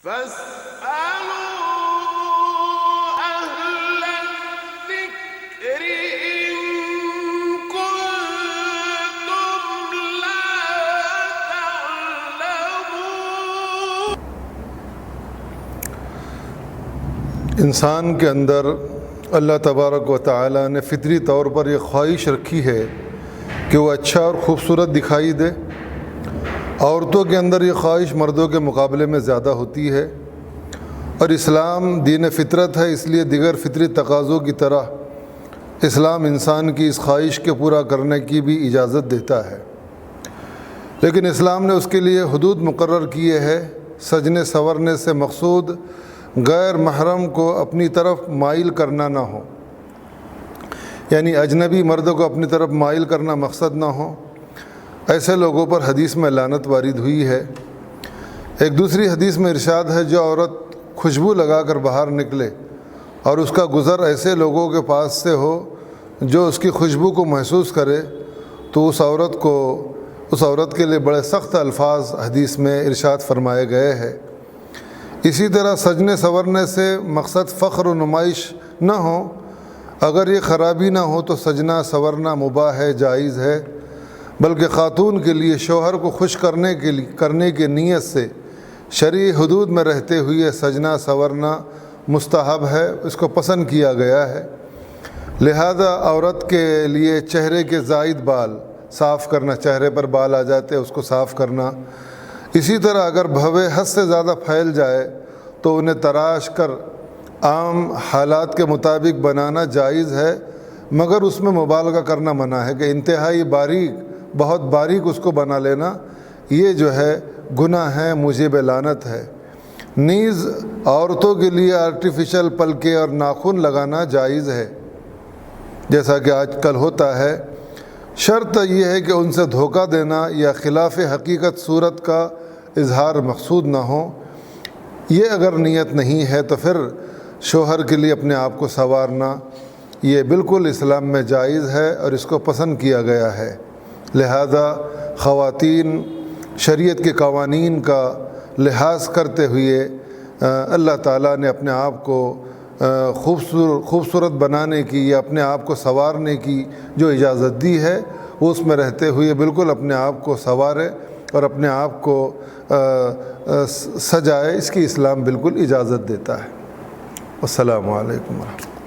فاسألوا أهل الذكر إن كنتم لا تعلمون۔ انسان کے اندر اللہ تبارک و تعالیٰ نے فطری طور پر یہ خواہش رکھی ہے کہ وہ اچھا اور خوبصورت دکھائی دے۔ عورتوں کے اندر یہ خواہش مردوں کے مقابلے میں زیادہ ہوتی ہے، اور اسلام دین فطرت ہے، اس لیے دیگر فطری تقاضوں کی طرح اسلام انسان کی اس خواہش کے پورا کرنے کی بھی اجازت دیتا ہے، لیکن اسلام نے اس کے لیے حدود مقرر کیے ہیں۔ سجنے سنورنے سے مقصود غیر محرم کو اپنی طرف مائل کرنا نہ ہو، یعنی اجنبی مردوں کو اپنی طرف مائل کرنا مقصد نہ ہو۔ ایسے لوگوں پر حدیث میں لعنت وارد ہوئی ہے۔ ایک دوسری حدیث میں ارشاد ہے، جو عورت خوشبو لگا کر باہر نکلے اور اس کا گزر ایسے لوگوں کے پاس سے ہو جو اس کی خوشبو کو محسوس کرے، تو اس عورت کے لیے بڑے سخت الفاظ حدیث میں ارشاد فرمائے گئے ہیں۔ اسی طرح سجنے سنورنے سے مقصد فخر و نمائش نہ ہو۔ اگر یہ خرابی نہ ہو تو سجنا سنورنا مباح ہے، جائز ہے، بلکہ خاتون کے لیے شوہر کو خوش کرنے کی نیت سے شرعی حدود میں رہتے ہوئے سجنا سنورنا مستحب ہے، اس کو پسند کیا گیا ہے۔ لہذا عورت کے لیے چہرے کے زائد بال صاف کرنا، چہرے پر بال آ جاتے ہیں اس کو صاف کرنا، اسی طرح اگر بھوے حد سے زیادہ پھیل جائے تو انہیں تراش کر عام حالات کے مطابق بنانا جائز ہے، مگر اس میں مبالغہ کرنا منع ہے کہ انتہائی باریک، بہت باریک اس کو بنا لینا، یہ جو ہے گناہ ہے، موجب لعنت ہے۔ نیز عورتوں کے لیے آرٹیفیشل پلکیں اور ناخن لگانا جائز ہے، جیسا کہ آج کل ہوتا ہے۔ شرط یہ ہے کہ ان سے دھوکہ دینا یا خلاف حقیقت صورت کا اظہار مقصود نہ ہو۔ یہ اگر نیت نہیں ہے تو پھر شوہر کے لیے اپنے آپ کو سنوارنا یہ بالکل اسلام میں جائز ہے اور اس کو پسند کیا گیا ہے۔ لہذا خواتین شریعت کے قوانین کا لحاظ کرتے ہوئے اللہ تعالیٰ نے اپنے آپ کو خوبصورت بنانے کی یا اپنے آپ کو سنوارنے کی جو اجازت دی ہے، وہ اس میں رہتے ہوئے بالکل اپنے آپ کو سنوارے اور اپنے آپ کو سجائے، اس کی اسلام بالکل اجازت دیتا ہے۔ السلام علیکم ورحمۃ اللہ۔